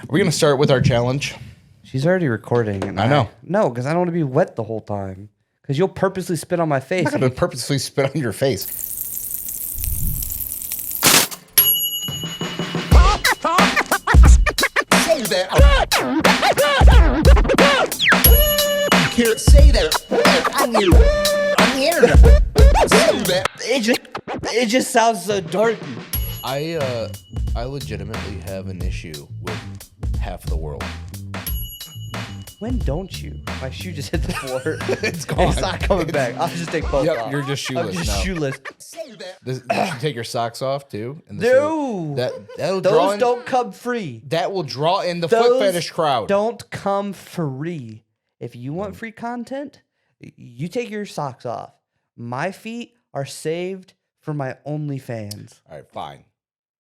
we going to start with our challenge? She's already recording. And I know. No, because I don't want to be wet the whole time. Because you'll purposely spit on my face. I'm going to purposely spit on your face. Say that. You can't say that on the internet. Say that. It just sounds so dorky. I legitimately have an issue with half the world. When don't you? My shoe just hit the floor. It's gone. It's not coming back. I'll just take both off. You're just shoeless I'm just now. shoeless. Say that. You should take your socks off too. And No. that'll draw Those in, don't come free. that will draw in the foot fetish crowd. Don't come free. If you want free content, you take your socks off. My feet are saved for my OnlyFans All right, fine.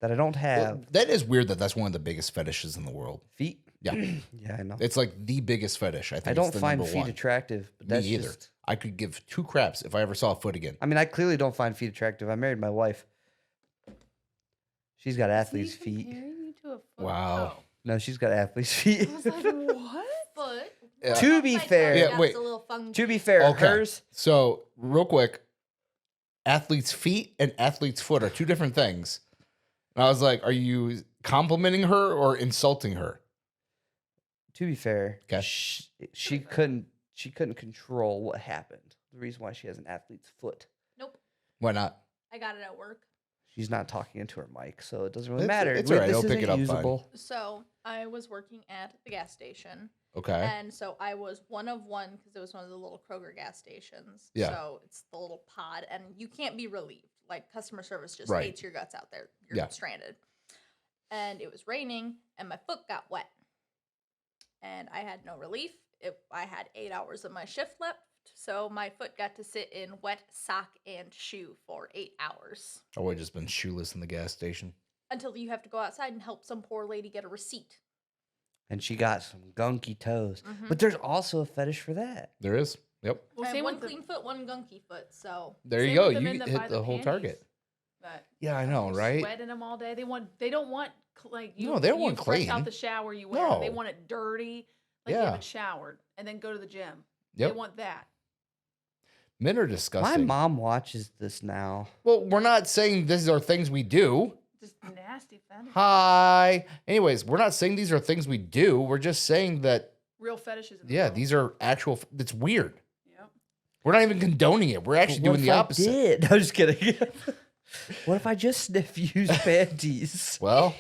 that I don't have. Well, that is weird that that's one of the biggest fetishes in the world. Feet? Yeah. Yeah, I know. It's like the biggest fetish. I think I don't it's the find number feet one. attractive. But Me that's either. just, I could give two craps if I ever saw a foot again. I mean, I clearly don't find feet attractive. I married my wife. She's got athlete's feet. Wow. Oh. No, she's got athlete's feet. I was like, what? Foot. Yeah. To be fair- Yeah, wait. To be fair, Okay. hers. So, real quick, athlete's feet and athlete's foot are two different things. And I was like, are you complimenting her or insulting her? To be fair, Okay. she couldn't control what happened. The reason why she has an athlete's foot. Nope. Why not? I got it at work. She's not talking into her mic, so it doesn't really It's- matter. it's all right. This I'll pick isn't it up fine. usable. So I was working at the gas station, Okay. and so I was one of one because it was one of the little Kroger gas stations. Yeah. So it's the little pod, and you can't be relieved. Like customer service just Right. hates your guts out there. You're Yeah. stranded. And it was raining, and my foot got wet, and I had no relief. I had 8 hours of my shift left, so my foot got to sit in wet sock and shoe for 8 hours. I would have just been shoeless in the gas station. Until you have to go outside and help some poor lady get a receipt. And she got some gunky toes. Mhm. But there's also a fetish for that. There is. Yep. Well, I have same one with the, clean foot, one gunky foot. So There same you go. with the You men that hit buy the whole panties target. that Yeah, I know, you right? Sweat in them all day. They don't want like you. No, they don't you want fresh clean. out the shower you wear. They No. want it dirty, like you Yeah. haven't showered, and then go to the gym. Yep. They want that. Men are My disgusting. mom watches this now. Well, we're not saying these are things we do. Just nasty fetish. Hi. Anyways, we're not saying these are things we do. We're just saying that, Real fetishes. In the yeah, world. these are actual. It's weird. Yep. We're not even condoning it. We're actually But what doing the if I opposite. did? I'm just kidding. What if I just sniff used panties? Well,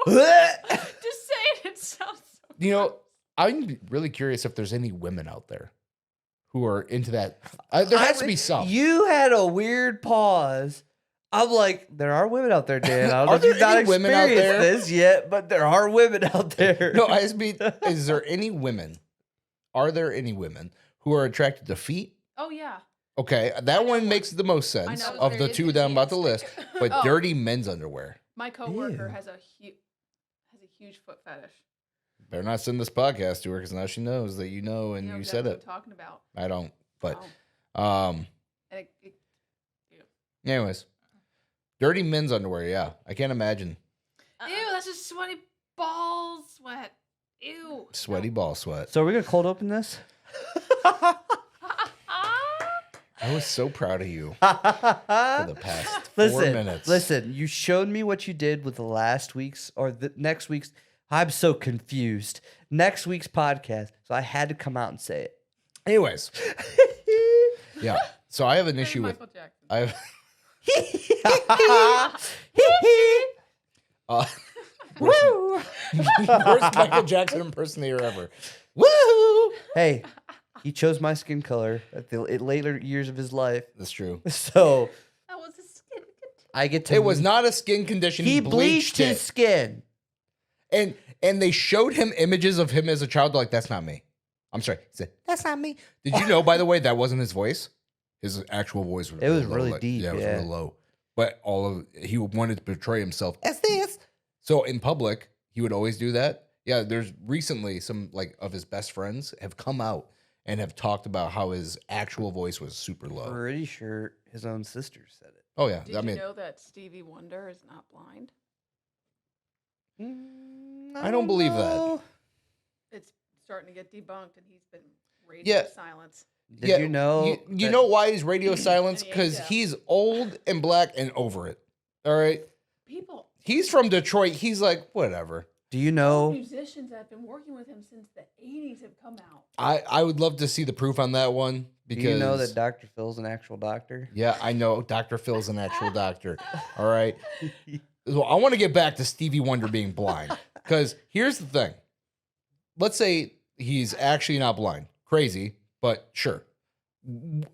Just saying it sounds so you know, I'm really curious if there's any women out there who are into that. There has to be some. You had a weird pause. I'm like, there are women out there, Dan. I don't know Are if you've there not any women out experienced there? this yet, but there are women out there. No, I just mean, is there any women? Are there any women who are attracted to feet? Oh yeah. Okay, that one makes the most sense know. of the two that I'm about to list. But Oh. dirty men's underwear. My coworker Ew. has a huge foot fetish. Better not send this podcast to her because now she knows that you know and You know you said exactly it. what I'm talking about. I don't. But Oh. And anyways, dirty men's underwear. Yeah, I can't imagine ew, that's just sweaty ball sweat. Ew. sweaty ball sweat. So are we gonna cold open this? I was so proud of you for the past 4 minutes. Listen, you showed me what you did with the last week's or the next week's. I'm so confused. Next week's podcast, so I had to come out and say it. Anyways, yeah. So I have an issue with. Michael Jackson. I have. Woo! Worst Michael Jackson impersonator ever. Woo! Hey, he chose my skin color at the later years of his life, That's true. so that was a skin condition. I get to. It was not a skin condition. He bleached his it. skin. And they showed him images of him as a child. Like, that's not me. I'm sorry. He said, that's not me. Did you know, by the way, that wasn't his voice? His actual voice was It was low, really like- deep, Yeah, it was yeah. real low. But he wanted to portray himself as this. So in public, he would always do that. Yeah, there's recently some like of his best friends have come out and have talked about how his actual voice was super low. Pretty sure his own sister said it. Oh yeah, Did I you mean, know that Stevie Wonder is not blind? I don't believe that. know. It's starting to get debunked, and he's been radio Yeah. silence. Did you know? You that- know why he's radio silence? And he ain't Because deaf. he's old and black and over it. All right. People, He's from Detroit. He's like, whatever. Do you know? musicians that have been working with him since the 80s have come out. I would love to see the proof on that one because Do you know that Dr. Phil's an actual doctor? yeah, I know Dr. Phil's an actual doctor. All right. So I want to get back to Stevie Wonder being blind because here's the thing. Let's say he's actually not blind. Crazy, but sure.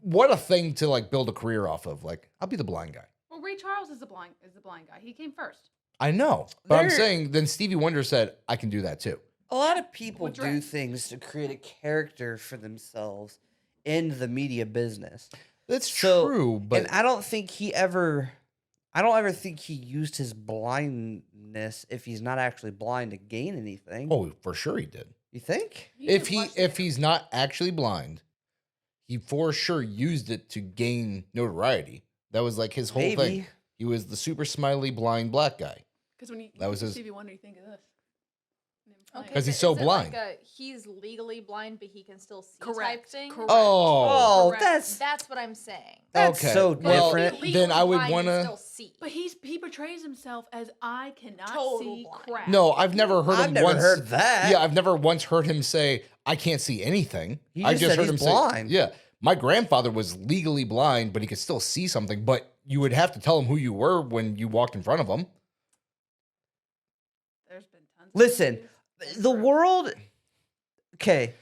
What a thing to like build a career off of. Like, I'll be the blind guy. Well, Ray Charles is the blind guy. He came first. I know. But I'm There- saying then Stevie Wonder said, I can do that too. A lot of people With do dress. things to create a character for themselves in the media business. That's So- true, but And I don't ever think he used his blindness if he's not actually blind to gain anything. oh, for sure he did. You think? If did watch if the- he's not actually blind, he for sure used it to gain notoriety. That was like his whole thing. Maybe. He was the super smiley blind black guy. Because when you That was think of his- Stevie Wonder, you think of this. Okay, 'Cause is he's it- so is it blind. Like he's legally blind, but he can still see type Correct. thing. Correct. Oh, Oh, Correct. That's what I'm saying. that's okay. so Well, different. Legally then I would blind and wanna- still see. But he portrays himself as I cannot Total see blind. crap. No, I've never heard I've him never once. heard that. Yeah, I've never once heard him say, I can't see anything. He I just said heard he's him blind. say, yeah. My grandfather was legally blind, but he could still see something. But you would have to tell him who you were when you walked in front of him. There's been tons. of Listen, movies. the world. Okay.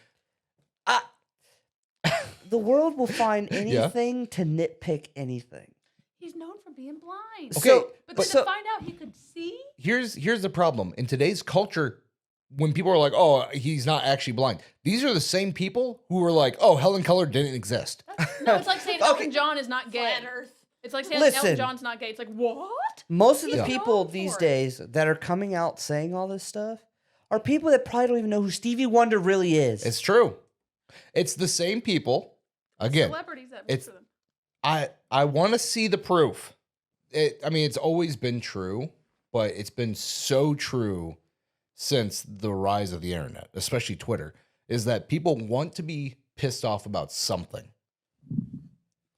The world will find Yeah. anything to nitpick anything. He's known for being blind. Okay, So, But but then so- to find out he could see. here's the problem. In today's culture, when people are like, oh, he's not actually blind, these are the same people who are like, oh, Helen Keller didn't exist. No, it's like saying Okay. Elton John is not gay. Flat Earth. It's like saying Listen. Elton John's not gay. It's like, what? Most of the Yeah. people known these for it. days that are coming out saying all this stuff are people that probably don't even know who Stevie Wonder really is. It's true. It's the same people. Again, Celebrities that it's- work for them. I want to see the proof. It's always been true, but it's been so true since the rise of the internet, especially Twitter, is that people want to be pissed off about something.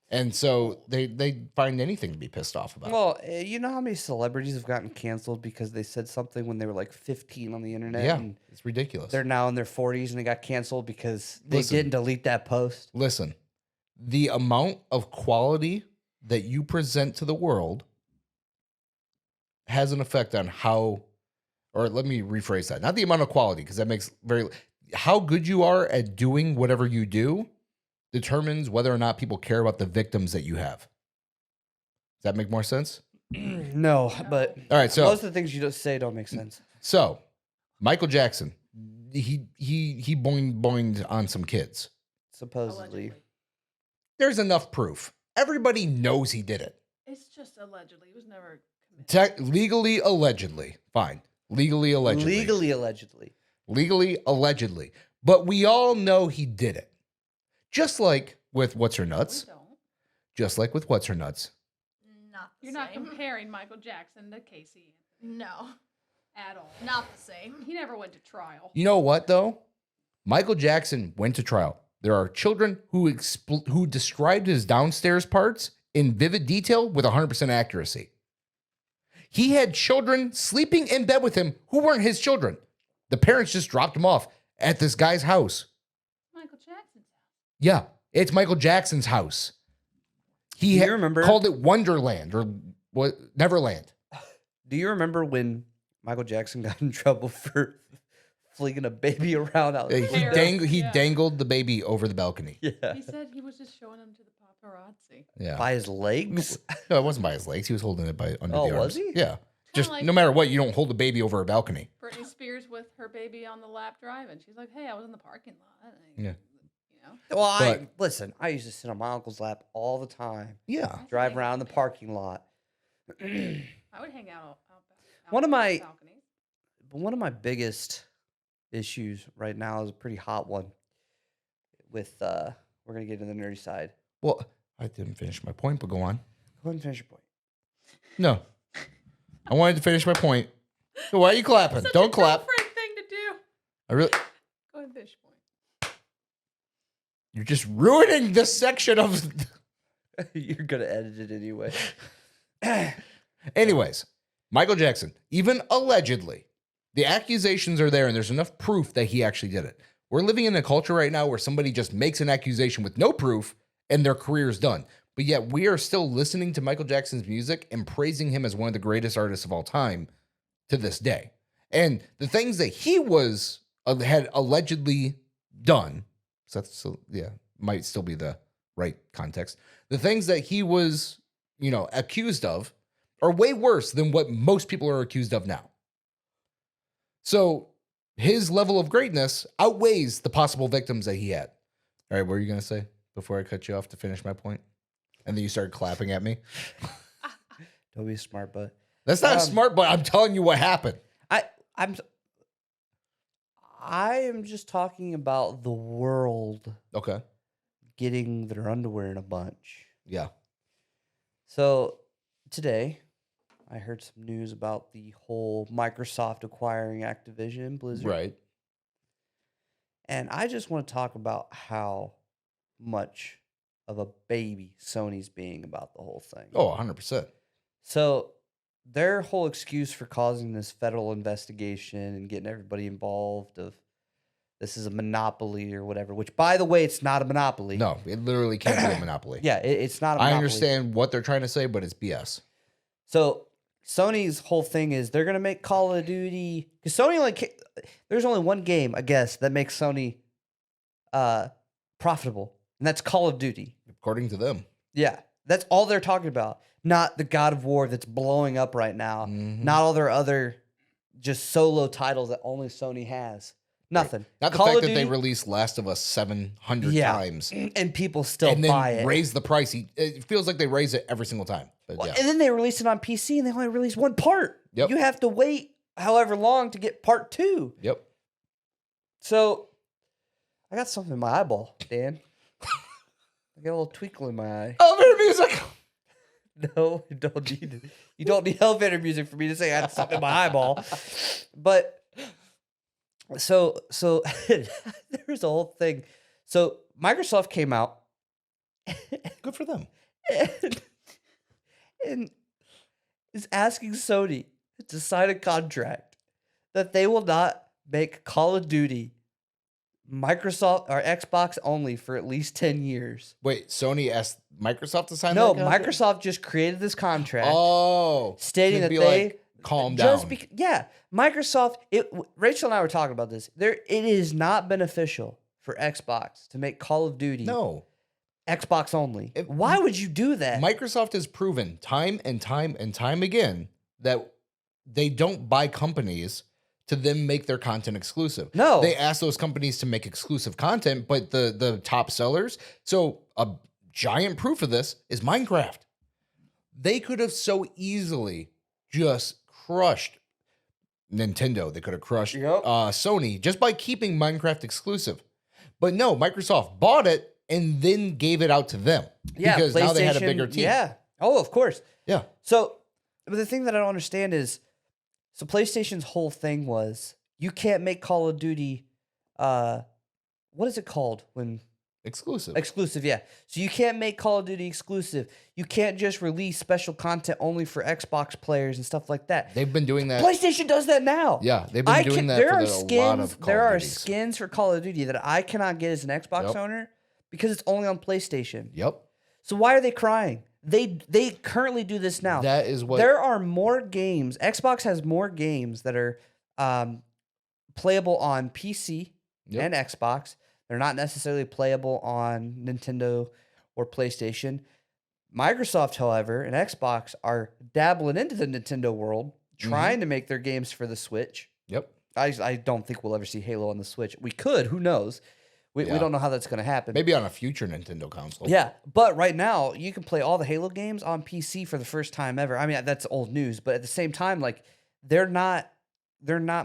And so they find anything to be pissed off about. Well, you know how many celebrities have gotten canceled because they said something when they were like 15 on the internet? yeah, And it's ridiculous. they're now in their 40s and they got canceled because they Listen. didn't delete that post. Listen, the amount of quality that you present to the world has an effect on how, or let me rephrase that, not the amount of quality, because that makes how good you are at doing whatever you do determines whether or not people care about the victims that you have. Does that make more sense? No, but All right, so most of the things you just say don't make sense. Michael Jackson, he boinged on some kids. Supposedly. Allegedly. There's enough proof. Everybody knows he did it. It's just allegedly. It was never committed. Legally, allegedly. Fine. Legally, allegedly. Legally, allegedly. But we all know he did it. Just like with What's Her We Nuts. don't. Just like with What's Her Nuts. Not the You're not same. comparing Michael Jackson to Casey No, at all. not the same. He never went to trial. You know what, though? Michael Jackson went to trial. There are children who described his downstairs parts in vivid detail with 100% accuracy. He had children sleeping in bed with him who weren't his children. The parents just dropped him off at this guy's house. Michael Jackson's house. Yeah, it's Michael Jackson's house. He Do you remember- called it Wonderland or what? Neverland. Do you remember when Michael Jackson got in trouble for flinging a baby around out? He Paris, yeah. dangled the baby over the balcony. Yeah. He said he was just showing them to the paparazzi. Yeah. By his legs? No, it wasn't by his legs. He was holding it by under Oh, the was arms. he? Yeah. Just like- no matter what, you don't hold a baby over a balcony. Britney Spears with her baby on the lap driving. She's like, "Hey, I was in the parking lot." Yeah. You know. Well, listen, I used to sit on my uncle's lap all the time. Yeah. Drive around the parking lot. I would hang out One of on my- balconies. But one of my biggest issues right now is a pretty hot one. With we're gonna get to the nerdy side. Well, I didn't finish my point, but go on. Go ahead and finish your point. No. I wanted to finish my point. Why are you clapping? Such Don't a clap. girlfriend thing to do. I really. Go ahead, finish your point. You're just ruining this section of. You're gonna edit it anyway. Anyways, Michael Jackson, even allegedly, the accusations are there and there's enough proof that he actually did it. We're living in a culture right now where somebody just makes an accusation with no proof and their career is done. But yet we are still listening to Michael Jackson's music and praising him as one of the greatest artists of all time to this day. And the things that he had allegedly done, so that's might still be the right context. The things that he was, accused of are way worse than what most people are accused of now. So his level of greatness outweighs the possible victims that he had. All right, what were you going to say before I cut you off to finish my point? And then you started clapping at me. Don't be smart, but That's not smart, but I'm telling you what happened. I am just talking about the world Okay. getting their underwear in a bunch. Yeah. So today, I heard some news about the whole Microsoft acquiring Activision, Blizzard. Right. And I just want to talk about how much of a baby Sony's being about the whole thing. Oh, 100%. So their whole excuse for causing this federal investigation and getting everybody involved of this is a monopoly or whatever, which, by the way, it's not a monopoly. No, it literally can't be a monopoly. Yeah, it's not a monopoly. I understand what they're trying to say, but it's BS. So Sony's whole thing is they're going to make Call of Duty, because Sony there's only one game, I guess, that makes Sony profitable, and that's Call of Duty. According to them. Yeah, that's all they're talking about. Not the God of War that's blowing up right now. Mhm. Not all their other just solo titles that only Sony has. Nothing. Not the Call fact of that they Duty- released Last of Us 700 Yeah. times. and people still And buy then it. raise the price. It feels like they raise it every single time. But Well, yeah. and then they release it on PC and they only release one part. Yep. You have to wait however long to get part 2. Yep. So I got something in my eyeball, Dan. I got a little twinkle in my eye. Elevator music. No, you don't need it. You don't need elevator music for me to say I had something in my eyeball. But so there's a whole thing. So Microsoft came out Good for them. and is asking Sony to sign a contract that they will not make Call of Duty Microsoft or Xbox only for at least 10 years. Wait, Sony asked Microsoft to sign No, that contract? Microsoft just created this contract Oh. stating to that be they like, calm down. Yeah, Microsoft. Rachel and I were talking about this. It is not beneficial for Xbox to make Call of Duty No. Xbox only. If- Why would you do that? Microsoft has proven time and time and time again that they don't buy companies to then make their content exclusive. No. They ask those companies to make exclusive content, but the top sellers. So a giant proof of this is Minecraft. They could have so easily just crushed Nintendo. They could have crushed Yep. Sony just by keeping Minecraft exclusive. But no, Microsoft bought it and then gave it out to them Yeah, because now they had a PlayStation- bigger team. Yeah. Oh, of course. Yeah. So, but the thing that I don't understand is, so PlayStation's whole thing was you can't make Call of Duty. What is it called when Exclusive. exclusive? Yeah. So you can't make Call of Duty exclusive. You can't just release special content only for Xbox players and stuff like that. They've been doing that. PlayStation does that now. Yeah, they've been doing that for a lot of Call There of are Duties. skins for Call of Duty that I cannot get as an Xbox Yep. owner because it's only on PlayStation. Yep. So why are they crying? They currently do this now. That is what There are more games. Xbox has more games that are playable on PC Yep. and Xbox. They're not necessarily playable on Nintendo or PlayStation. Microsoft, however, and Xbox are dabbling into the Nintendo world, trying to make their games for the Switch. Yep. I don't think we'll ever see Halo on the Switch. We could. Who knows? We Yeah. don't know how that's going to happen. Maybe on a future Nintendo console. Yeah, but right now you can play all the Halo games on PC for the first time ever. I mean, that's old news, but at the same time, like they're not.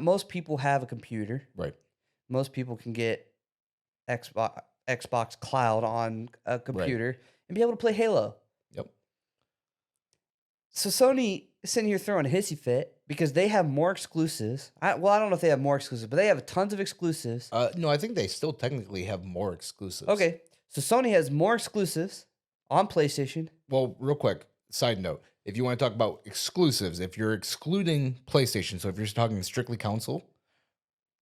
Most people have a computer. Right. Most people can get Xbox Cloud on a computer and be able to play Halo. Yep. So Sony is sitting here throwing a hissy fit because they have more exclusives. I don't know if they have more exclusives, but they have tons of exclusives. No, I think they still technically have more exclusives. Okay, so Sony has more exclusives on PlayStation. Well, real quick, side note. If you want to talk about exclusives, if you're excluding PlayStation, so if you're talking strictly console,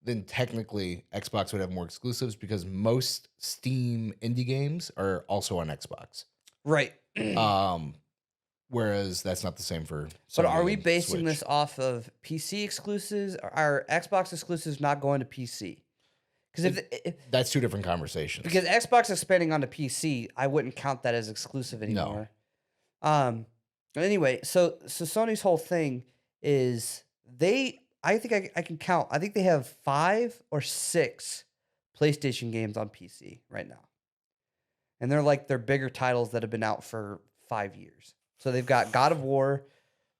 then technically Xbox would have more exclusives because most Steam indie games are also on Xbox. Right. Whereas that's not the same for But Sony are we and basing Switch. this off of PC exclusives? Are Xbox exclusives not going to PC? Because That's two different conversations. because Xbox expanding onto PC, I wouldn't count that as exclusive anymore. Anyway, so Sony's whole thing is I think I can count. I think they have 5 or 6 PlayStation games on PC right now. And they're like their bigger titles that have been out for 5 years. So they've got God of War,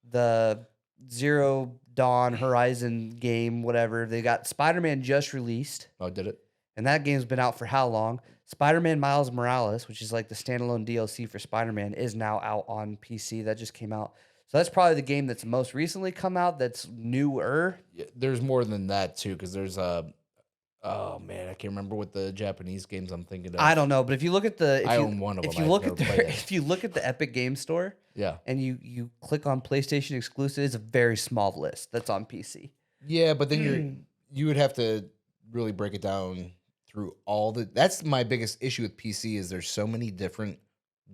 the Zero Dawn Horizon game, whatever. They got Spider-Man just released. Oh, did it? And that game's been out for how long? Spider-Man Miles Morales, which is like the standalone DLC for Spider-Man, is now out on PC. That just came out. So that's probably the game that's most recently come out that's newer. Yeah, there's more than that too, because there's oh man, I can't remember what the Japanese games I'm thinking of. I don't know, but if you look at the I own one of them. if you I've look never at played it. if you look at the Epic Game Store Yeah. and you click on PlayStation exclusive, it's a very small list that's on PC. Yeah, but then you would have to really break it down through all the. That's my biggest issue with PC is there's so many different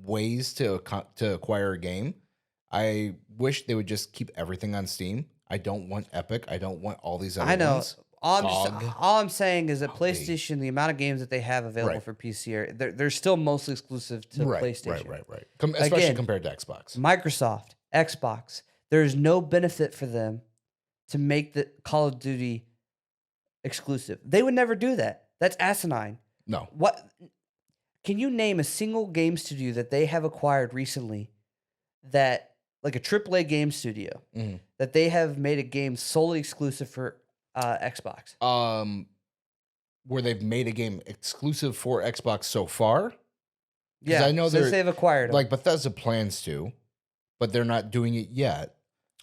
ways to acquire a game. I wish they would just keep everything on Steam. I don't want Epic. I don't want all these other I know. ones. All I'm saying is that Golly. PlayStation, the amount of games that they have available Right. for PC are they're still mostly exclusive to PlayStation. Right. Especially Again, compared to Xbox. Microsoft, Xbox, there's no benefit for them to make the Call of Duty exclusive. They would never do that. That's asinine. No. What can you name a single game studio that they have acquired recently that like a AAA game studio Mhm. that they have made a game solely exclusive for Xbox? Where they've made a game exclusive for Xbox so far. Yeah, I know since they're they've acquired them. like Bethesda plans to, but they're not doing it yet.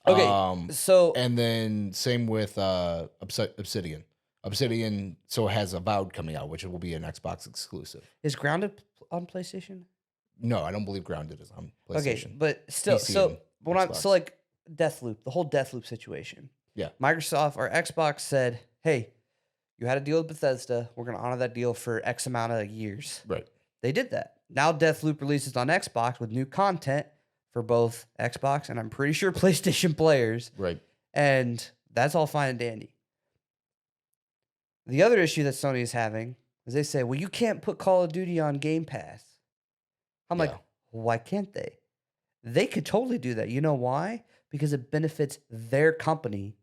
Okay, so And then same with Obsidian. Obsidian has Avowed coming out, which will be an Xbox exclusive. is Grounded on PlayStation? No, I don't believe Grounded is on PlayStation. Okay, but still, PC so and when I'm Xbox. so like Deathloop, the whole Deathloop situation. Yeah. Microsoft or Xbox said, "Hey, you had a deal with Bethesda. We're going to honor that deal for X amount of years." Right. They did that. Now Deathloop releases on Xbox with new content for both Xbox and I'm pretty sure PlayStation players, Right. and that's all fine and dandy. The other issue that Sony is having is they say, "Well, you can't put Call of Duty on Game Pass." I'm like, Yeah. why can't they? They could totally do that. You know why? Because it benefits their company.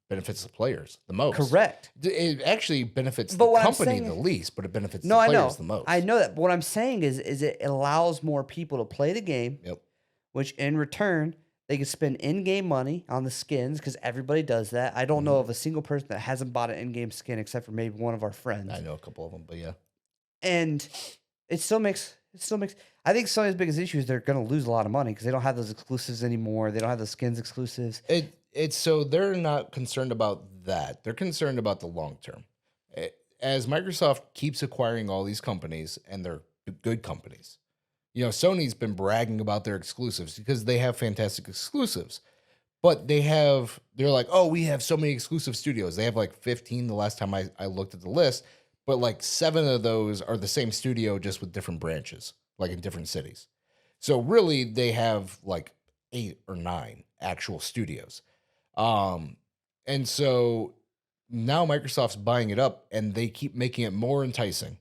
Benefits the players the most. Correct. It actually benefits But the what I'm company saying- the least, but it benefits No, the I know. players the most. I know that. But what I'm saying is it allows more people to play the game, Yep. which in return, they can spend in-game money on the skins because everybody does that. I don't know of a single person that hasn't bought an in-game skin except for maybe one of our friends. I know a couple of them, but yeah. And it still makes. I think Sony's biggest issue is they're going to lose a lot of money because they don't have those exclusives anymore. They don't have the skins exclusives. It's so they're not concerned about that. They're concerned about the long term. As Microsoft keeps acquiring all these companies, and they're good companies. You know, Sony's been bragging about their exclusives because they have fantastic exclusives. But they're like, oh, we have so many exclusive studios. They have like 15 the last time I looked at the list. But like 7 of those are the same studio, just with different branches, like in different cities. So really, they have like 8 or 9 actual studios. And so now Microsoft's buying it up, and they keep making it more enticing.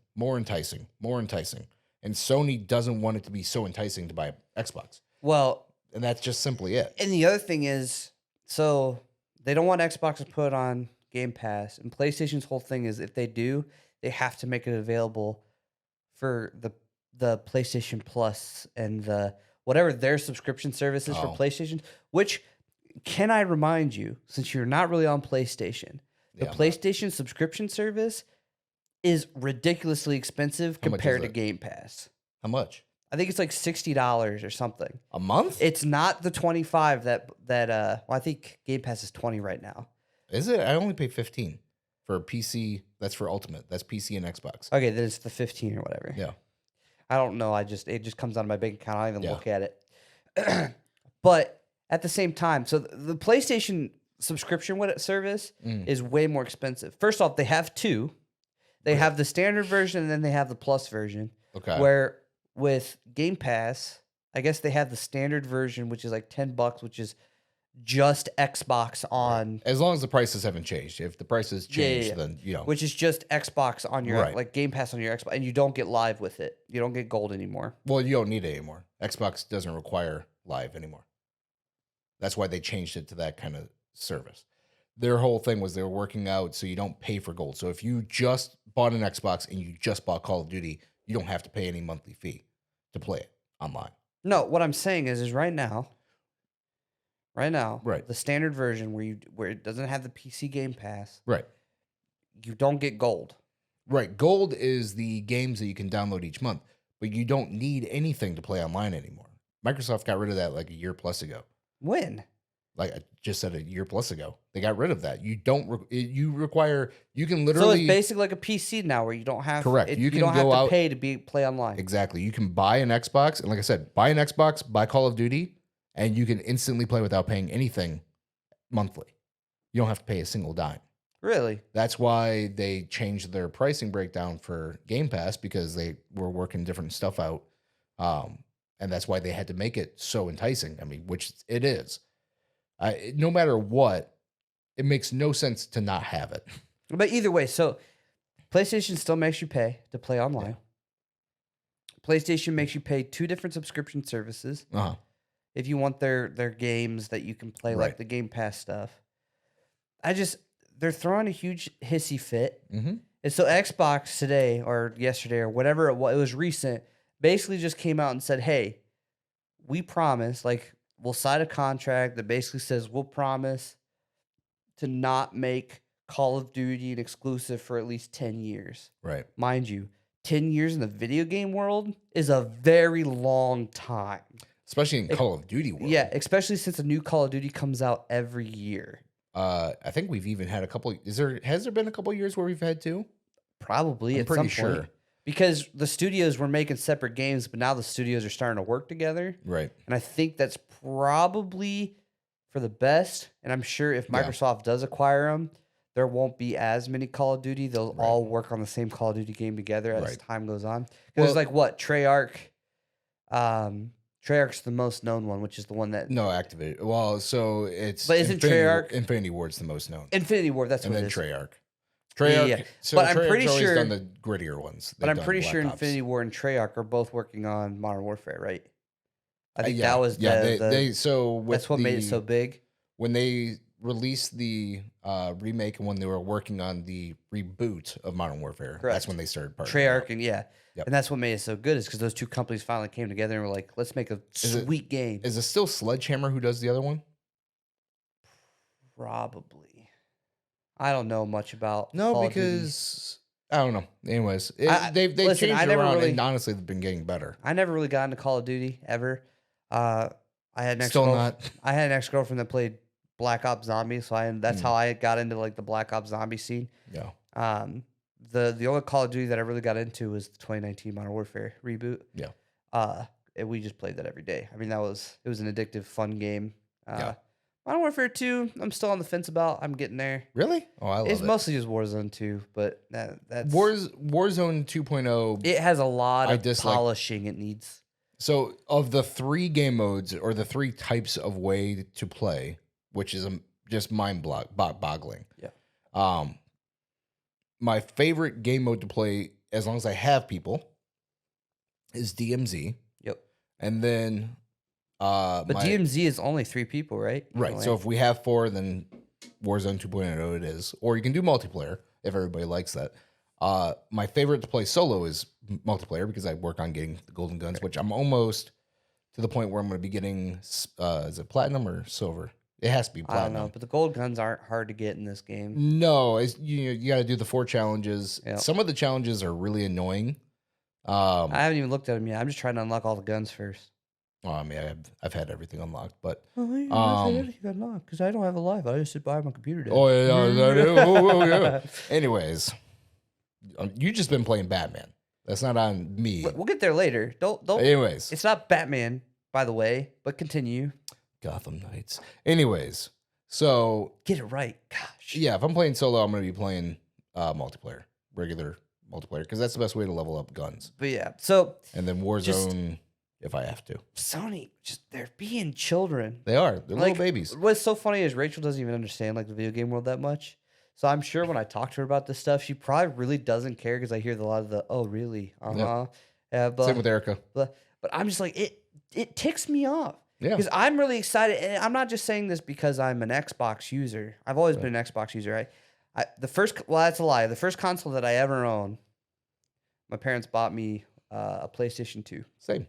And Sony doesn't want it to be so enticing to buy Xbox. Well, And that's just simply it. and the other thing is, so they don't want Xbox to put on Game Pass, and PlayStation's whole thing is if they do, they have to make it available for the PlayStation Plus and the whatever their subscription service is for Oh. PlayStation. Which, can I remind you, since you're not really on PlayStation, the Yeah, I'm not. PlayStation subscription service is ridiculously expensive How much is compared to it? Game Pass. How much? I think it's like $60 or something. A month? It's not the 25 that well, I think Game Pass is 20 right now. Is it? I only pay 15 for PC. That's for Ultimate. That's PC and Xbox. Okay, then it's the 15 or whatever. Yeah. I don't know. It just comes out of my bank account. I don't even Yeah. look at it. But at the same time, so the PlayStation subscription service is way more expensive. First off, they have two. They have the standard version and then they have the plus version. Okay. Where with Game Pass, I guess they have the standard version, which is like $10, which is just Xbox on, As long as the prices haven't changed. If the prices change, yeah. then which is just Xbox on your Right. like Game Pass on your Xbox, and you don't get live with it. You don't get gold anymore. Well, you don't need it anymore. Xbox doesn't require live anymore. That's why they changed it to that kind of service. Their whole thing was they were working out so you don't pay for gold. So if you just bought an Xbox and you just bought Call of Duty, you don't have to pay any monthly fee to play it online. No, what I'm saying is right now, Right. the standard version where it doesn't have the PC Game Pass, Right. you don't get gold. Right. Gold is the games that you can download each month, but you don't need anything to play online anymore. Microsoft got rid of that like a year plus ago. When? Like I just said a year plus ago. They got rid of that. You don't you require you can So literally it's basically like a PC now where you don't have Correct. You, You can don't have go to out- pay to play online. Exactly. You can buy an Xbox, and like I said, buy an Xbox, buy Call of Duty, and you can instantly play without paying anything monthly. You don't have to pay a single dime. Really? That's why they changed their pricing breakdown for Game Pass because they were working different stuff out. And that's why they had to make it so enticing. I mean, which it is. No matter what, it makes no sense to not have it. But either way, so PlayStation still makes you pay to play online. PlayStation makes you pay 2 different subscription services Uh-huh. if you want their games that you can play, Right. like the Game Pass stuff. They're throwing a huge hissy fit. Mm-hmm. And so Xbox today or yesterday or whatever it was recent, basically just came out and said, hey, we promise, like, we'll sign a contract that basically says we'll promise to not make Call of Duty an exclusive for at least 10 years. Right. Mind you, 10 years in the video game world is a very long time. Especially in Call of Duty world. Yeah, especially since a new Call of Duty comes out every year. I think we've even had a couple. Has there been a couple years where we've had 2? Probably I'm at pretty some point. sure. Because the studios were making separate games, but now the studios are starting to work together. Right. And I think that's probably for the best. And I'm sure if Yeah. Microsoft does acquire them, there won't be as many Call of Duty. They'll Right. all work on the same Call of Duty game together as Right. time goes on. Because Well- there's like what? Treyarch. Treyarch's the most known one, which is the one that... No, Activision. Well, so it's. But isn't Treyarch- Infinity Ward's the most known. Infinity War, that's And what then it is. Treyarch. Yeah, Treyarch. yeah. So But I'm Treyarch's pretty always sure- done the grittier ones. But They've I'm pretty done sure Black Ops. Infinity War and Treyarch are both working on Modern Warfare, right? I think Yeah, that was yeah. the... They so with that's what made it so big. when they released the remake and when they were working on the reboot of Modern Warfare. Correct. That's when they started partnering. Treyarch up. and yeah. Yep. And that's what made it so good is because those two companies finally came together and were like, let's make a Is it- sweet game. Is it still Sledgehammer who does the other one? Probably. I don't know much about No, Call of Duty. because I don't know. Anyways, they've listen, changed I it never around, really- and honestly, they've been getting better. I never really got into Call of Duty ever. I had an Still ex-girlfriend- not. I had an ex-girlfriend that played Black Ops Zombies, so that's Mm. how I got into like the Black Ops Zombie scene. Yeah. The only Call of Duty that I really got into was the 2019 Modern Warfare reboot. Yeah. And we just played that every day. I mean, it was an addictive, fun game. Yeah. Modern Warfare 2, I'm still on the fence about. I'm getting there. Really? Oh, I love It's it. mostly just Warzone 2, but that's Warzone 2.0. it has a lot I of dislike- polishing it needs. So, of the 3 game modes or the 3 types of way to play, which is just boggling. Yeah. My favorite game mode to play, as long as I have people, is DMZ, Yep. and then But DMZ is only 3 people, right? right. Only- So if we have 4, then Warzone 2.0 it is, or you can do multiplayer if everybody likes that. My favorite to play solo is multiplayer because I work on getting the golden guns, which I'm almost to the point where I'm going to be getting. Is it platinum or silver? It has to be I don't platinum. know, but the gold guns aren't hard to get in this game. No, you got to do the 4 challenges. Yep. Some of the challenges are really annoying I haven't even looked at them yet. I'm just trying to unlock all the guns first. Well, I mean, I've had everything unlocked, but Oh, yeah, I've had everything unlocked because I don't have a life. I just sit by my computer. oh yeah. Anyways, you just been playing Batman. That's not on me. We'll get there later. Don't. Anyways, It's not Batman, by the way, but continue. Gotham Knights. Anyways, so Get it right. Gosh. yeah, if I'm playing solo, I'm going to be playing multiplayer, regular multiplayer, because that's the best way to level up guns. But yeah, so And then Warzone, if I have to. Sony, they're being children. They are. They're Like, little babies. What's so funny is Rachel doesn't even understand like the video game world that much. So I'm sure when I talk to her about this stuff, she probably really doesn't care because I hear a lot of the "oh really, yeah." But Same with Erica. but I'm just like it ticks me off. Yeah. Because I'm really excited, and I'm not just saying this because I'm an Xbox user. I've always been an Xbox user. That's a lie. The first console that I ever owned, my parents bought me a PlayStation 2. Same.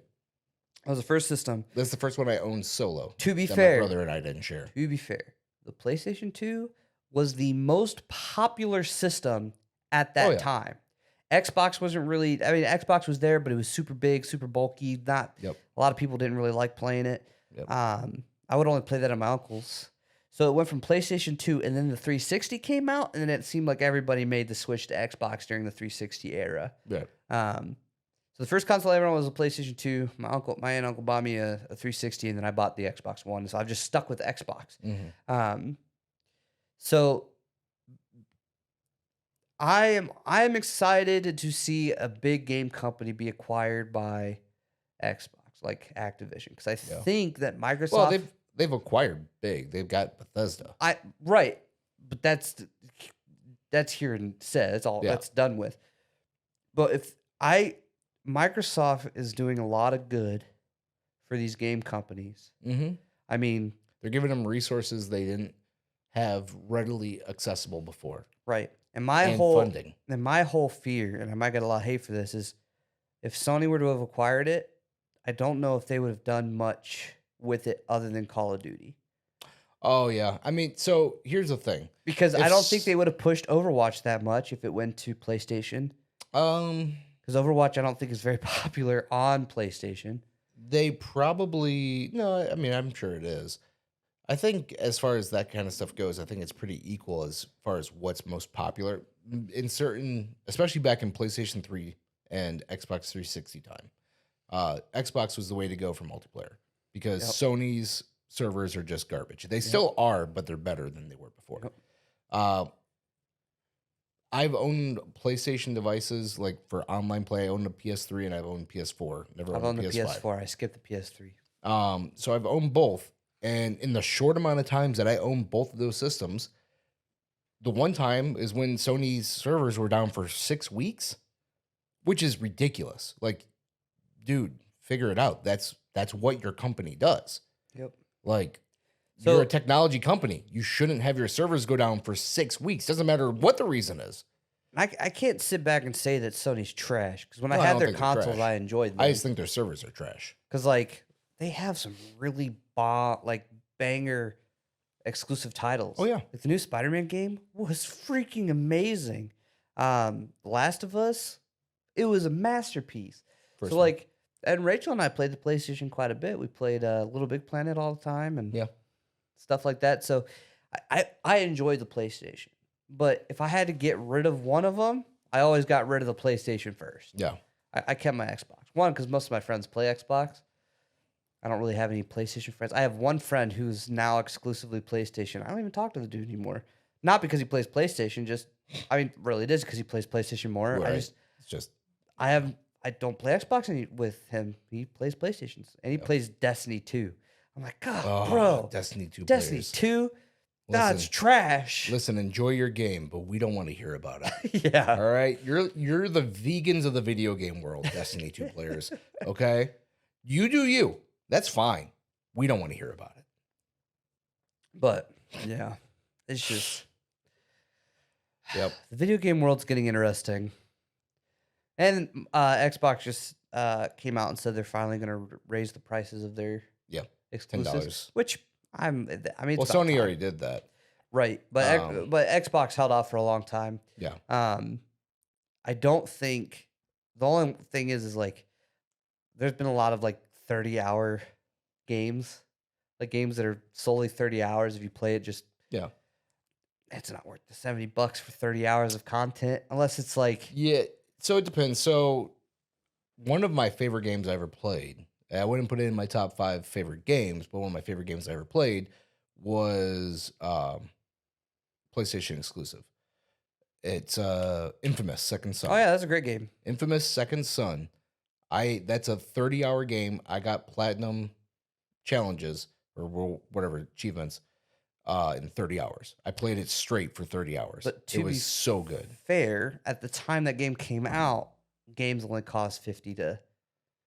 That was the first system. That's the first one I owned solo. To be that fair, my brother and I didn't share. to be fair, the PlayStation 2 was the most popular system at that time. Xbox wasn't really, I mean, Xbox was there, but it was super big, super bulky. A lot of people didn't really like playing it. Yep. I would only play that at my uncle's. So it went from PlayStation 2, and then the 360 came out, and then it seemed like everybody made the switch to Xbox during the 360 era. Yeah. So the first console I ever owned was a PlayStation 2. My aunt and uncle bought me a 360, and then I bought the Xbox One. So I've just stuck with Xbox. Mm-hmm. So I am excited to see a big game company be acquired by Xbox, like Activision, because I think that Microsoft. Well, they've acquired big. They've got Bethesda. Right, but that's here and said. That's all. Yeah. That's done with. But Microsoft is doing a lot of good for these game companies. Mm-hmm. I mean, they're giving them resources they didn't have readily accessible before. right. And funding. And my whole fear, and I might get a lot of hate for this, is if Sony were to have acquired it, I don't know if they would have done much with it other than Call of Duty. Oh yeah. I mean, so here's the thing. Because I don't think they would have pushed Overwatch that much if it went to PlayStation. Because Overwatch, I don't think is very popular on PlayStation. They probably no. I mean, I'm sure it is. I think as far as that kind of stuff goes, I think it's pretty equal as far as what's most popular in certain, especially back in PlayStation 3 and Xbox 360 time. Xbox was the way to go for multiplayer because Sony's servers are just garbage. They still are, but they're better than they were before. I've owned PlayStation devices like for online play. I owned a PS3 and I've owned PS4. Never I've owned owned a the PS5. PS4. I skipped the PS3. So I've owned both. And in the short amount of times that I owned both of those systems, the one time is when Sony's servers were down for 6 weeks, which is ridiculous. Like, dude, figure it out. That's what your company does. Yep. Like, you're a technology company. You shouldn't have your servers go down for 6 weeks. Doesn't matter what the reason is. I can't sit back and say that Sony's trash because when No, I I had don't their think they're consoles, trash. I enjoyed them. I just think their servers are trash. Because they have some really banger exclusive titles. Oh, yeah. Like the new Spider-Man game was freaking amazing. Last of Us, it was a masterpiece. First so one. and Rachel and I played the PlayStation quite a bit. We played Little Big Planet all the time and stuff like that. So I enjoyed the PlayStation. But if I had to get rid of one of them, I always got rid of the PlayStation first. Yeah. I kept my Xbox. One, because most of my friends play Xbox. I don't really have any PlayStation friends. I have one friend who's now exclusively PlayStation. I don't even talk to the dude anymore. Not because he plays PlayStation, really it is because he plays PlayStation more. Right. I don't play Xbox with him. He plays PlayStations. And he plays Destiny 2. I'm like, God, bro. Destiny 2 Destiny players. 2? That's trash. Listen, enjoy your game, but we don't want to hear about it. Yeah. All right? You're the vegans of the video game world, Destiny 2 players. Okay? You do you. That's fine. We don't want to hear about it. But, yeah. It's just... Yep. The video game world's getting interesting. And Xbox just came out and said they're finally going to raise the prices of their exclusives. $10. Which, well, Sony already did that. Right. But Xbox held off for a long time. Yeah. I don't think the only thing is like, there's been a lot of like 30-hour games, like games that are solely 30 hours. If you play it, just Yeah. it's not worth the $70 for 30 hours of content, unless it's like, Yeah. So it depends. So one of my favorite games I ever played, I wouldn't put it in my top 5 favorite games, but one of my favorite games I ever played was PlayStation exclusive. It's Infamous Second Son. oh yeah, that's a great game. Infamous Second Son. That's a 30-hour game. I got platinum challenges or whatever achievements in 30 hours. I played it straight for 30 hours. But it was so good. Fair, at the time that game came out, games only cost 50 to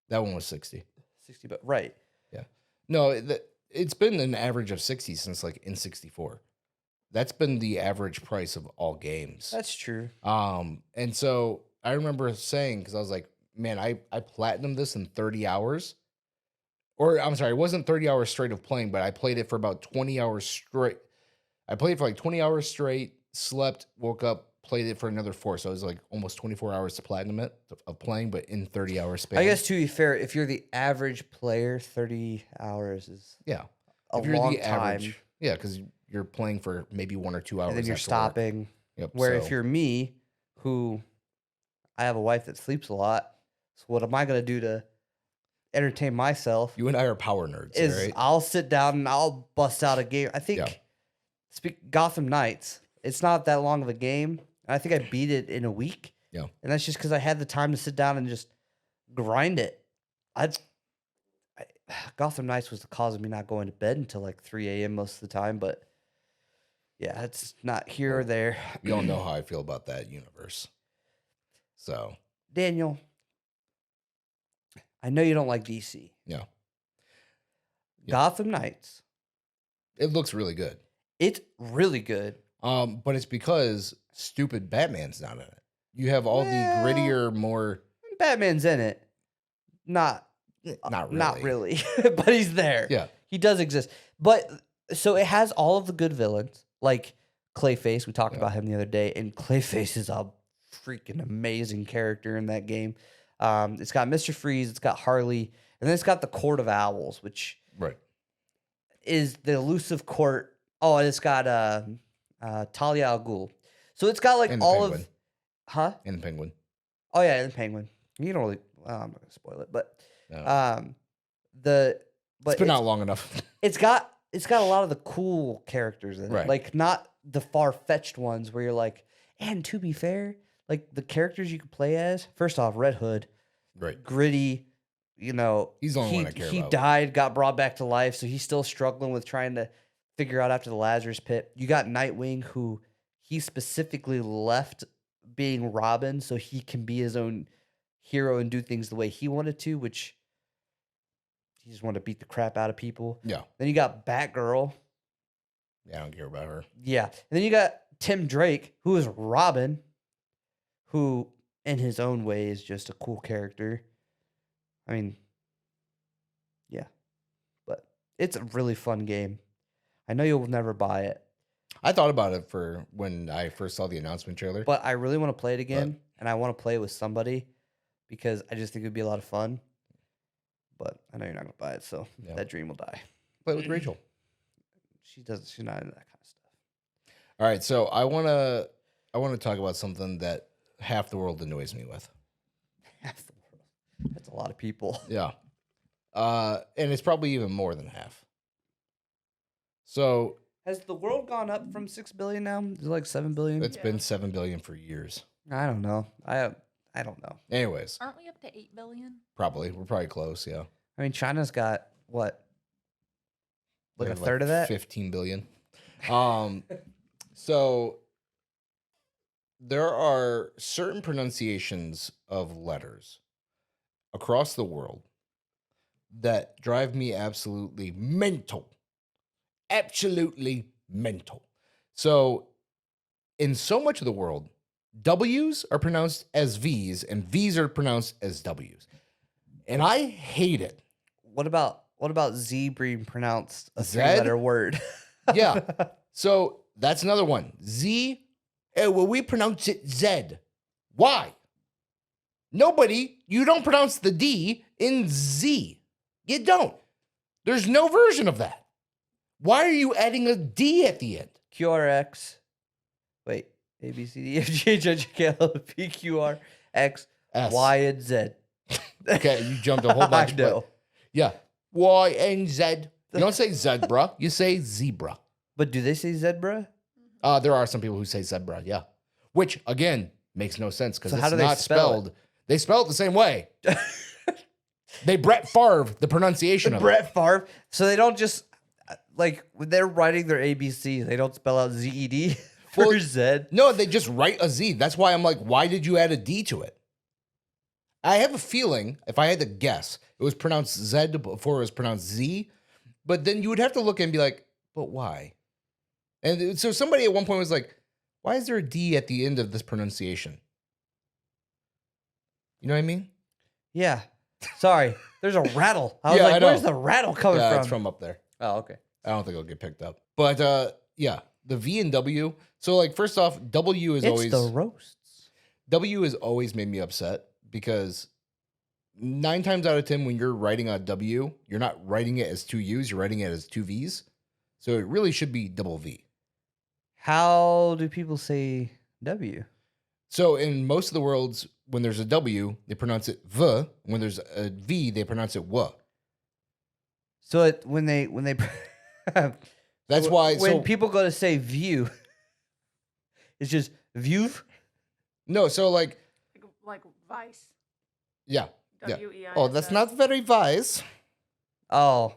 That one was 60. 60, but right. Yeah. No, it's been an average of 60 since like N64. That's been the average price of all games. That's true. And so I remember saying, because I was like, man, I platinumed this in 30 hours. Or I'm sorry, it wasn't 30 hours straight of playing, but I played it for about 20 hours straight. I played it for like 20 hours straight, slept, woke up, played it for another 4. So it was like almost 24 hours to platinum it of playing, but in 30 hours span. I guess to be fair, if you're the average player, 30 hours is yeah, a if you're long the time. average, yeah, because you're playing for maybe 1 or 2 hours. And then you're after work. stopping. Yep. Where if so- you're me, who I have a wife that sleeps a lot, so what am I going to do to entertain myself? You and I are power nerds, Is right? I'll sit down and I'll bust out a game. I think Yeah. Gotham Knights, it's not that long of a game. And I think I beat it in a week. Yeah. And that's just because I had the time to sit down and just grind it. Gotham Knights was the cause of me not going to bed until like 3 a.m. most of the time. But yeah, it's not here or there. You don't know how I feel about that universe. So Daniel, I know you don't like DC. yeah, Gotham Knights, it looks really good. it's really good. But it's because stupid Batman's not in it. You have all Well- the grittier, more Batman's in it. Not not really. but he's there. Yeah. He does exist. But so it has all of the good villains, like Clayface. We talked Yeah. about him the other day, and Clayface is a freaking amazing character in that game. It's got Mr. Freeze, it's got Harley, and then it's got the Court of Owls, which Right. is the elusive court. Oh, and it's got Talia al Ghul. So it's got like And the all Penguin. of, huh? And the Penguin. Oh yeah, and the Penguin. You don't really. Well, I'm not gonna spoil it, but No. but it's been out long enough. it's got a lot of the cool characters in it, Right. like not the far fetched ones where you're like. And to be fair, like the characters you could play as, first off, Red Hood, Right. gritty. You know, He's the only one I care he about. died, got brought back to life, so he's still struggling with trying to figure out after the Lazarus Pit. You got Nightwing, who he specifically left being Robin so he can be his own hero and do things the way he wanted to, which he just wanted to beat the crap out of people. Yeah. Then you got Batgirl. Yeah, I don't care about her. Yeah. And then you got Tim Drake, who is Robin, who in his own way is just a cool character. I mean, yeah. But it's a really fun game. I know you'll never buy it, I thought about it for when I first saw the announcement trailer. but I really want to play it again, and I want to play it with somebody because I just think it would be a lot of fun. But I know you're not going to buy it, so Yeah. that dream will die. Play with Rachel. She's not into that kind of stuff. All right, so I wanna talk about something that half the world annoys me with. Half the world. That's a lot of people. Yeah. And it's probably even more than half. So Has the world gone up from 6 billion now? Is it like 7 billion? it's been 7 billion for years. I don't know. I don't know. Anyways, Aren't we up to 8 billion? we're probably close, yeah. I mean, China's got what? Like They a have, third of that? 15 billion. So there are certain pronunciations of letters across the world that drive me absolutely mental. Absolutely mental. So in so much of the world, W's are pronounced as V's and V's are pronounced as W's. And I hate it. What about Z being pronounced a Zed? three-letter word? Yeah. So that's another one. Z, well, we pronounce it Z. Why? You don't pronounce the D in Z. You don't. There's no version of that. Why are you adding a D at the end? QRX. Wait. A, B, C, D, F, G, H, I, J, K, L, M, P, Q, R, X, S. Y, and Z. Okay, you jumped a whole bunch. I know. Yeah. Y and Z. You don't say zebra. You say zebra. But do they say zebra? There are some people who say zebra, yeah. Which, again, makes no sense because So it's how do they not spell spelled. They spell it the same way. They Brett Favre the pronunciation of it. Brett Favre. So they don't just, like, when they're writing their ABC, they don't spell out ZED for Well, Z. No, they just write a Z. That's why I'm like, why did you add a D to it? I have a feeling, if I had to guess, it was pronounced Z before it was pronounced Z. But then you would have to look and be like, but why? And so somebody at one point was like, why is there a D at the end of this pronunciation? You know what I mean? Yeah. Sorry. There's a rattle. I was Yeah, I like, know. where's the rattle coming Yeah, from? it's from up there. Oh, okay. I don't think it'll get picked up. But yeah, the V and W. So like first off, W is It's always the roasts. W has always made me upset because 9 times out of 10 when you're writing a W, you're not writing it as 2 U's, you're writing it as 2 V's. So it really should be double V. How do people say W? So in most of the worlds, when there's a W, they pronounce it V. When there's a V, they pronounce it W. So when they That's why. when So people go to say view, it's just view. no. So like Like Vice. yeah. Yeah. W-E-I-S-S. Oh, that's not very wise. Oh,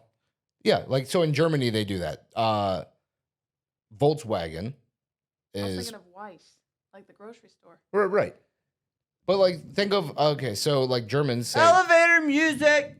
Yeah, like so in Germany they do that. Volkswagen I was is thinking of Weiss, like the grocery store. right. But like think of okay, so like Germans say elevator music.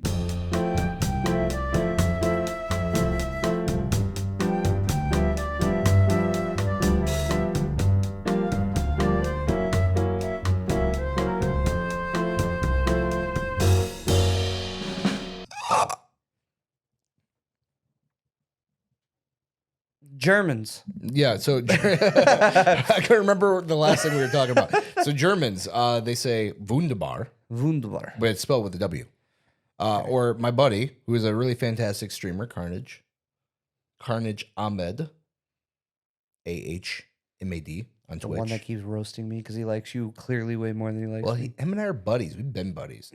Germans. yeah, so I can remember the last thing we were talking about. So Germans, they say wunderbar, Wunderbar. but it's spelled with a W. Or my buddy, who is a really fantastic streamer, Carnage Ahmed, AHMAD on The Twitch. one that keeps roasting me because he likes you clearly way more than he likes Well, me. him and I are buddies. We've been buddies.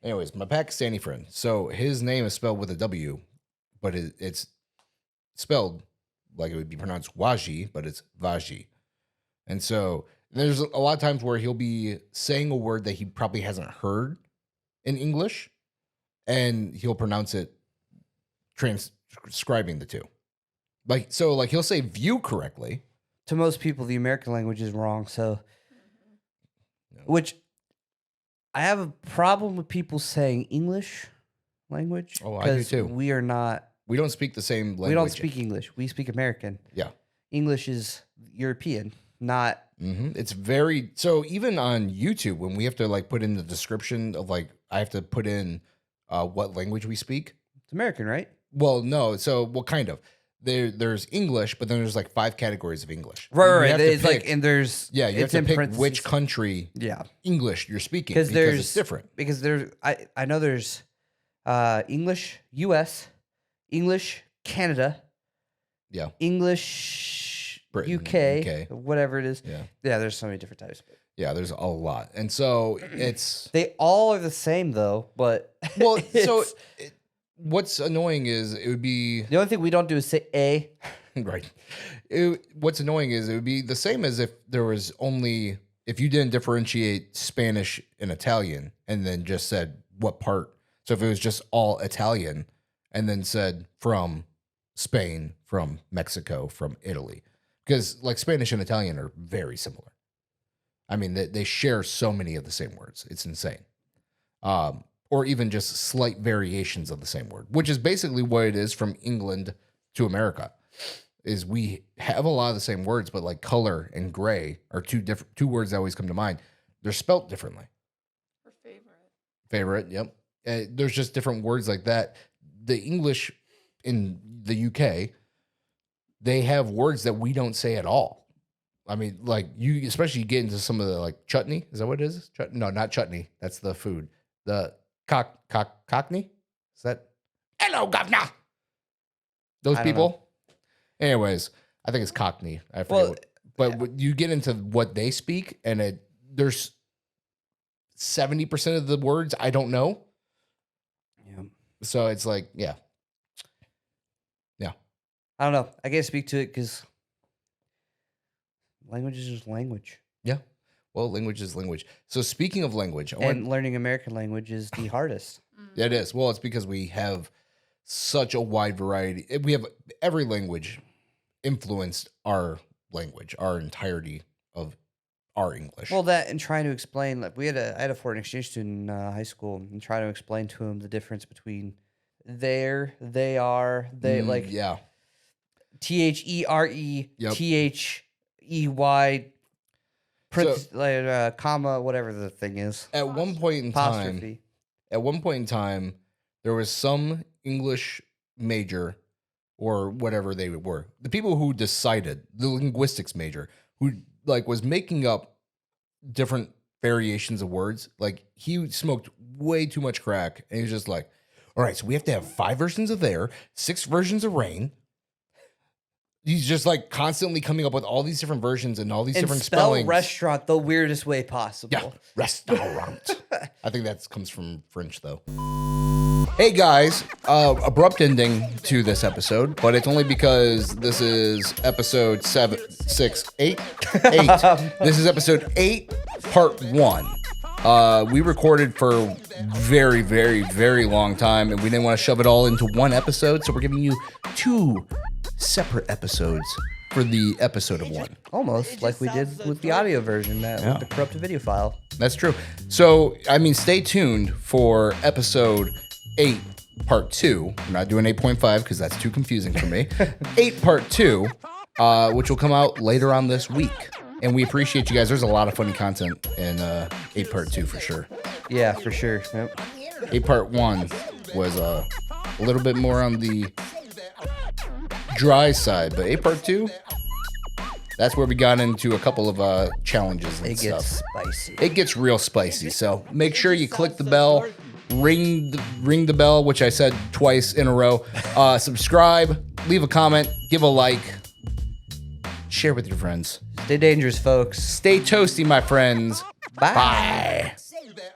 Anyways, my Pakistani friend. So his name is spelled with a W, but it's spelled like it would be pronounced Waji, but it's Vaji. And so there's a lot of times where he'll be saying a word that he probably hasn't heard in English, and he'll pronounce it transcribing the two. Like so, like he'll say view correctly. To most people, the American language is wrong. So, No. which I have a problem with people saying English language. Oh, I do 'cause too. We are not. We don't speak the same language. We don't speak English. We speak American. Yeah. English is European, not. It's very so even on YouTube when we have to like put in the description of like I have to put in what language we speak. It's American, right? Well, no, so well kind of. There's English, but then there's like 5 categories of English. Right, You right. have to It's pick- like, and there's yeah, you have it's to in pick parentheses. which country Yeah, English you're speaking because because there's it's different. Because there's I know there's English U.S., English Canada, Yeah. English Britain, UK, UK. whatever it is. Yeah. Yeah, there's so many different types. Yeah, there's a lot. And so it's They all are the same though, but well, so it's- what's annoying is it would be the only thing we don't do is say A. right. What's annoying is it would be the same as if there was only if you didn't differentiate Spanish and Italian and then just said what part. So if it was just all Italian and then said from Spain, from Mexico, from Italy, because like Spanish and Italian are very similar. I mean, they share so many of the same words. It's insane. Or even just slight variations of the same word, which is basically what it is from England to America. Is we have a lot of the same words, but like color and gray are two words that always come to mind. They're spelt differently. Her favorite. Favorite, yep. There's just different words like that. The English in the UK, they have words that we don't say at all. I mean, like you, especially get into some of the like chutney. Is that what it is? No, not chutney. That's the food. The cockney. Is that? Hello, governor. Those I don't people. Anyways, I think it's cockney. I forget. Well, But when you get into what they speak, and there's 70% of the words I don't know. Yeah. So it's like, yeah. I don't know. I can't speak to it because language is just language. Yeah. Well, language is language. So speaking of language, And learning American language is the hardest. it is. Well, it's because we have such a wide variety. We have every language influenced our language, our entirety of our English. Well, that and trying to explain, like I had a foreign exchange student in high school, and trying to explain to him the difference between there, they are, they like yeah. THERE, Yep. THEY, comma, whatever the thing is. At one point in time, Apostrophe. there was some English major or whatever they were. The people who decided, the linguistics major, who like was making up different variations of words. Like he smoked way too much crack, and he was just like, all right, so we have to have 5 versions of there, 6 versions of rain. He's just like constantly coming up with all these different versions and all these And different spell spellings. restaurant the weirdest way possible. Yeah, restaurant. I think that comes from French, though. Hey guys, abrupt ending to this episode, but it's only because this is episode 8. This is episode 8, part 1. We recorded for very, very, very long time, and we didn't want to shove it all into one episode, so we're giving you 2 separate episodes for the episode of 1. Almost like we did with the audio version, with the corrupted video file. That's true. So, I mean, stay tuned for episode 8, part 2. We're not doing 8.5 because that's too confusing for me. 8, part 2, which will come out later on this week. And we appreciate you guys. There's a lot of funny content in 8, part 2 for sure. Yeah, for sure. Yep. 8, part 1 was a little bit more on the dry side, but 8, part 2, that's where we got into a couple of challenges and It stuff. gets spicy. It gets real spicy. So make sure you click the bell, ring the bell, which I said twice in a row. Subscribe, leave a comment, give a like, share with your friends. Stay dangerous, folks. Stay toasty, my friends. Bye. Bye.